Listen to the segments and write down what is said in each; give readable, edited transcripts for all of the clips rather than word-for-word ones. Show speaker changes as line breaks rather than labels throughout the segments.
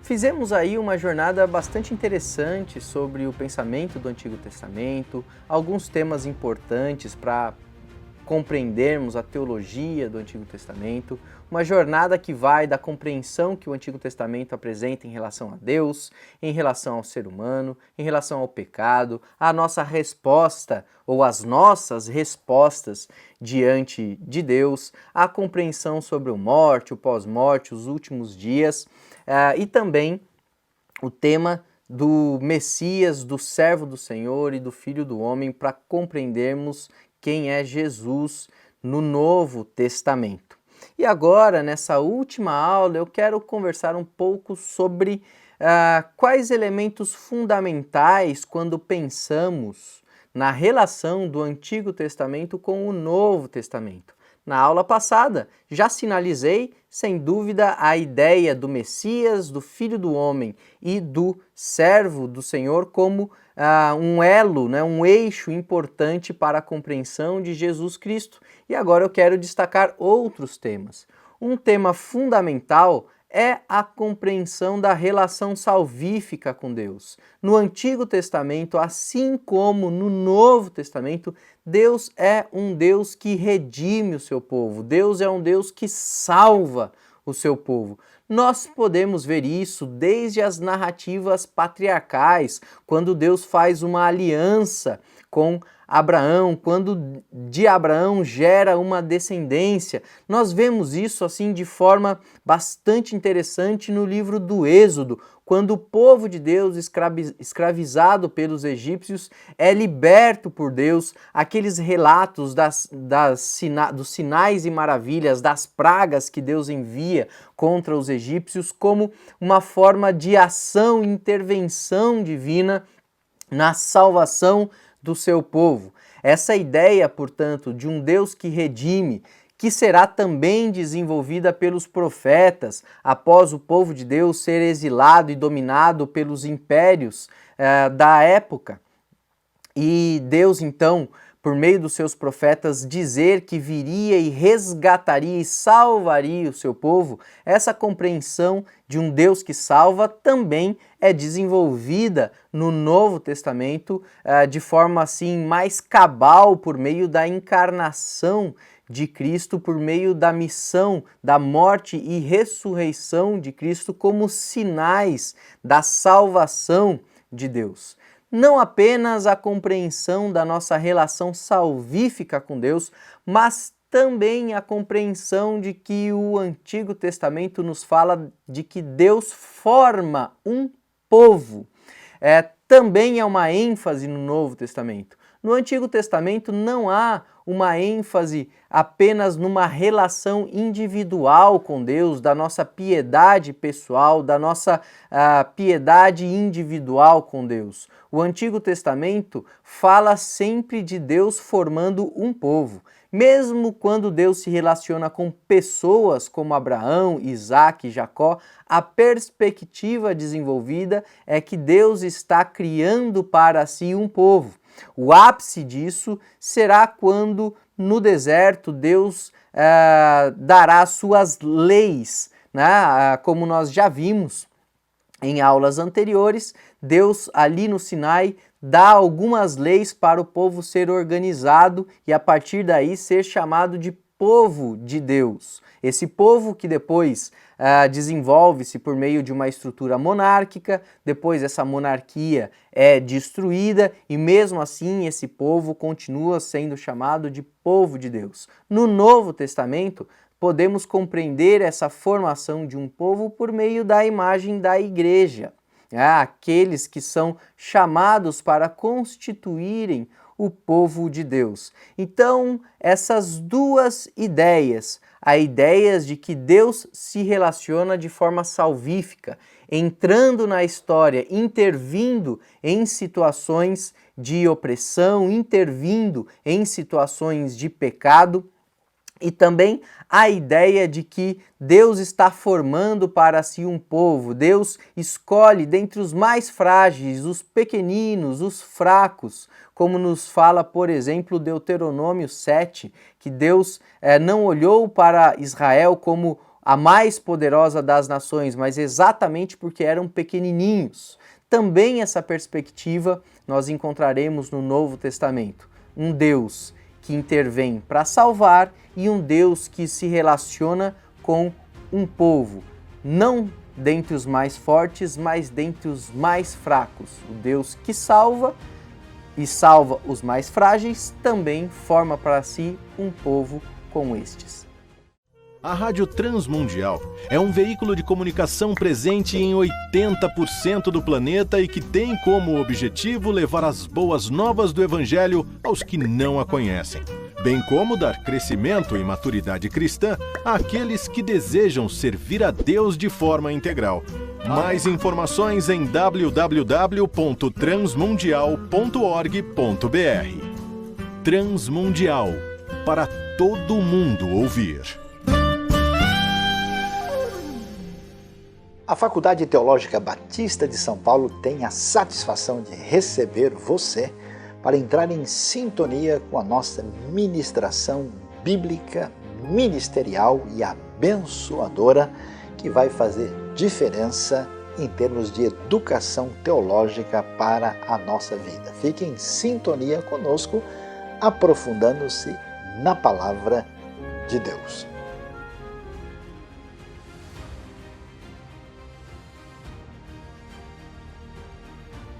Fizemos aí uma jornada bastante interessante sobre o pensamento do Antigo Testamento, alguns temas importantes para compreendermos a teologia do Antigo Testamento, uma jornada que vai da compreensão que o Antigo Testamento apresenta em relação a Deus, em relação ao ser humano, em relação ao pecado, a nossa resposta ou as nossas respostas diante de Deus, a compreensão sobre o morte, o pós-morte, os últimos dias, e também o tema do Messias, do servo do Senhor e do Filho do Homem, para compreendermos quem é Jesus no Novo Testamento. E agora, nessa última aula, eu quero conversar um pouco sobre quais elementos fundamentais quando pensamos na relação do Antigo Testamento com o Novo Testamento. Na aula passada, já sinalizei, sem dúvida, a ideia do Messias, do Filho do Homem e do servo do Senhor como um elo, um eixo importante para a compreensão de Jesus Cristo. E agora eu quero destacar outros temas. Um tema fundamental é a compreensão da relação salvífica com Deus. No Antigo Testamento, assim como no Novo Testamento, Deus é um Deus que redime o seu povo. Deus é um Deus que salva o seu povo. Nós podemos ver isso desde as narrativas patriarcais, quando Deus faz uma aliança com Abraão, quando de Abraão gera uma descendência. Nós vemos isso assim de forma bastante interessante no livro do Êxodo, quando o povo de Deus, escravizado pelos egípcios, é liberto por Deus, aqueles relatos dos sinais e maravilhas, das pragas que Deus envia contra os egípcios, como uma forma de ação e intervenção divina na salvação do seu povo. Essa ideia, portanto, de um Deus que redime, que será também desenvolvida pelos profetas após o povo de Deus ser exilado e dominado pelos impérios da época. E Deus, então, por meio dos seus profetas, dizer que viria e resgataria e salvaria o seu povo, essa compreensão de um Deus que salva também é desenvolvida no Novo Testamento de forma assim mais cabal por meio da encarnação de Cristo, por meio da missão, da morte e ressurreição de Cristo como sinais da salvação de Deus. Não apenas a compreensão da nossa relação salvífica com Deus, mas também a compreensão de que o Antigo Testamento nos fala de que Deus forma um povo. Também é uma ênfase no Novo Testamento. No Antigo Testamento não há uma ênfase apenas numa relação individual com Deus, da nossa piedade pessoal, da nossa piedade individual com Deus. O Antigo Testamento fala sempre de Deus formando um povo. Mesmo quando Deus se relaciona com pessoas como Abraão, Isaac e Jacó, a perspectiva desenvolvida é que Deus está criando para si um povo. O ápice disso será quando no deserto Deus dará suas leis, né? Como nós já vimos em aulas anteriores, Deus ali no Sinai dá algumas leis para o povo ser organizado e a partir daí ser chamado de povo de Deus. Esse povo que depois desenvolve-se por meio de uma estrutura monárquica, depois essa monarquia é destruída e mesmo assim esse povo continua sendo chamado de povo de Deus. No Novo Testamento, podemos compreender essa formação de um povo por meio da imagem da igreja. Aqueles que são chamados para constituírem o povo de Deus. Então, essas duas ideias, a ideia de que Deus se relaciona de forma salvífica, entrando na história, intervindo em situações de opressão, intervindo em situações de pecado, e também a ideia de que Deus está formando para si um povo. Deus escolhe dentre os mais frágeis, os pequeninos, os fracos, como nos fala, por exemplo, Deuteronômio 7, que Deus não olhou para Israel como a mais poderosa das nações, mas exatamente porque eram pequenininhos. Também essa perspectiva nós encontraremos no Novo Testamento. Um Deus que intervém para salvar e um Deus que se relaciona com um povo, não dentre os mais fortes, mas dentre os mais fracos. O Deus que salva e salva os mais frágeis também forma para si um povo como estes.
A Rádio Transmundial é um veículo de comunicação presente em 80% do planeta e que tem como objetivo levar as boas novas do Evangelho aos que não a conhecem, bem como dar crescimento e maturidade cristã àqueles que desejam servir a Deus de forma integral. Mais informações em www.transmundial.org.br. Transmundial, para todo mundo ouvir.
A Faculdade Teológica Batista de São Paulo tem a satisfação de receber você para entrar em sintonia com a nossa ministração bíblica, ministerial e abençoadora, que vai fazer diferença em termos de educação teológica para a nossa vida. Fique em sintonia conosco, aprofundando-se na Palavra de Deus.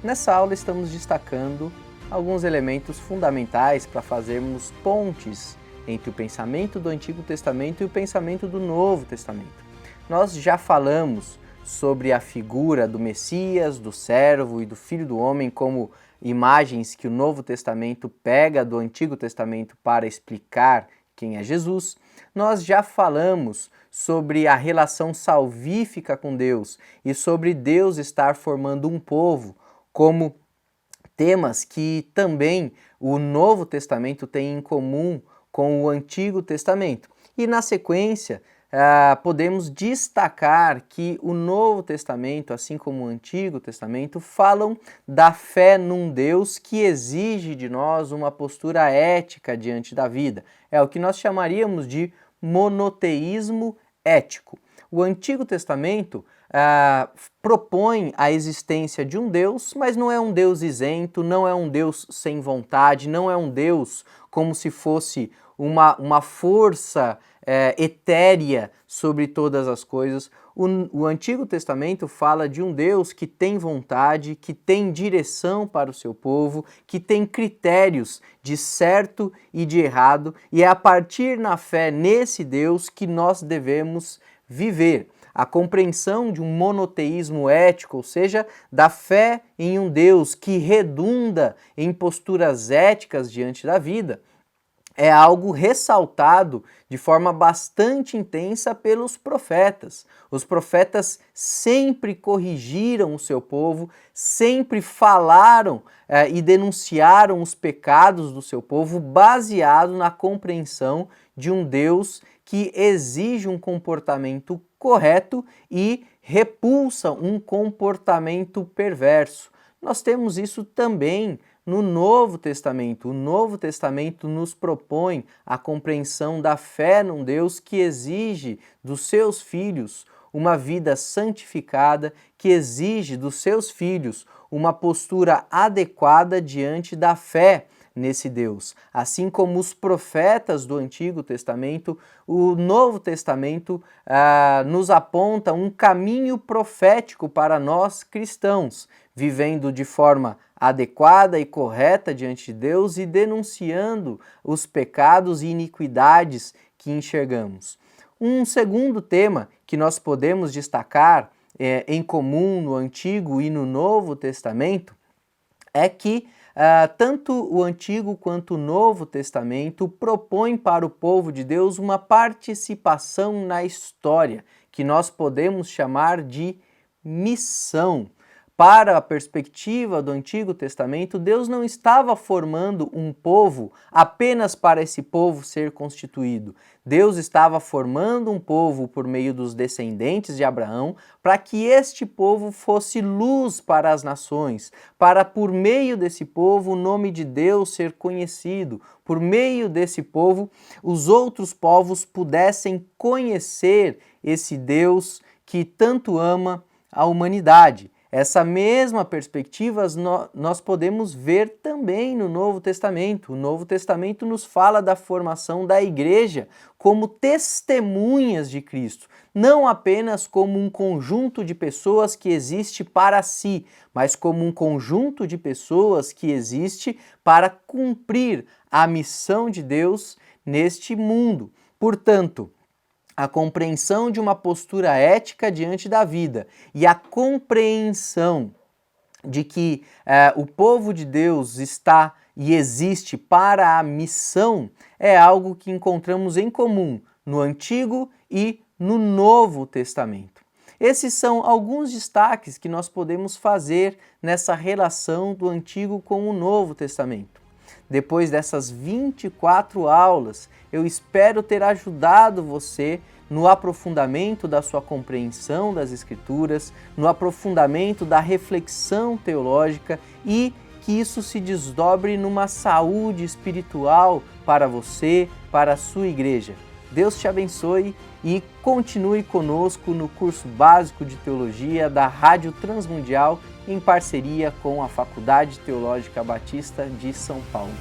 Nessa aula estamos destacando alguns elementos fundamentais para fazermos pontes entre o pensamento do Antigo Testamento e o pensamento do Novo Testamento. Nós já falamos sobre a figura do Messias, do servo e do Filho do Homem como imagens que o Novo Testamento pega do Antigo Testamento para explicar quem é Jesus. Nós já falamos sobre a relação salvífica com Deus e sobre Deus estar formando um povo, como temas que também o Novo Testamento tem em comum com o Antigo Testamento. E na sequência, podemos destacar que o Novo Testamento, assim como o Antigo Testamento, falam da fé num Deus que exige de nós uma postura ética diante da vida. É o que nós chamaríamos de monoteísmo ético. O Antigo Testamento propõe a existência de um Deus, mas não é um Deus isento, não é um Deus sem vontade, não é um Deus como se fosse uma força etérea sobre todas as coisas. O Antigo Testamento fala de um Deus que tem vontade, que tem direção para o seu povo, que tem critérios de certo e de errado, e é a partir na fé nesse Deus que nós devemos viver. A compreensão de um monoteísmo ético, ou seja, da fé em um Deus que redunda em posturas éticas diante da vida, é algo ressaltado de forma bastante intensa pelos profetas. Os profetas sempre corrigiram o seu povo, sempre falaram e denunciaram os pecados do seu povo, baseado na compreensão de um Deus que exige um comportamento correto e repulsa um comportamento perverso. Nós temos isso também no Novo Testamento. O Novo Testamento nos propõe a compreensão da fé num Deus que exige dos seus filhos uma vida santificada, que exige dos seus filhos uma postura adequada diante da fé nesse Deus. Assim como os profetas do Antigo Testamento, o Novo Testamento nos aponta um caminho profético para nós cristãos, vivendo de forma adequada e correta diante de Deus e denunciando os pecados e iniquidades que enxergamos. Um segundo tema que nós podemos destacar em comum no Antigo e no Novo Testamento é que tanto o Antigo quanto o Novo Testamento propõem para o povo de Deus uma participação na história, que nós podemos chamar de missão. Para a perspectiva do Antigo Testamento, Deus não estava formando um povo apenas para esse povo ser constituído. Deus estava formando um povo por meio dos descendentes de Abraão, para que este povo fosse luz para as nações, para por meio desse povo o nome de Deus ser conhecido, por meio desse povo os outros povos pudessem conhecer esse Deus que tanto ama a humanidade. Essa mesma perspectiva nós podemos ver também no Novo Testamento. O Novo Testamento nos fala da formação da igreja como testemunhas de Cristo, não apenas como um conjunto de pessoas que existe para si, mas como um conjunto de pessoas que existe para cumprir a missão de Deus neste mundo. Portanto, a compreensão de uma postura ética diante da vida e a compreensão de que o povo de Deus está e existe para a missão é algo que encontramos em comum no Antigo e no Novo Testamento. Esses são alguns destaques que nós podemos fazer nessa relação do Antigo com o Novo Testamento. Depois dessas 24 aulas, eu espero ter ajudado você no aprofundamento da sua compreensão das Escrituras, no aprofundamento da reflexão teológica e que isso se desdobre numa saúde espiritual para você, para a sua igreja. Deus te abençoe e continue conosco no curso básico de teologia da Rádio Transmundial em parceria com a Faculdade Teológica Batista de São Paulo.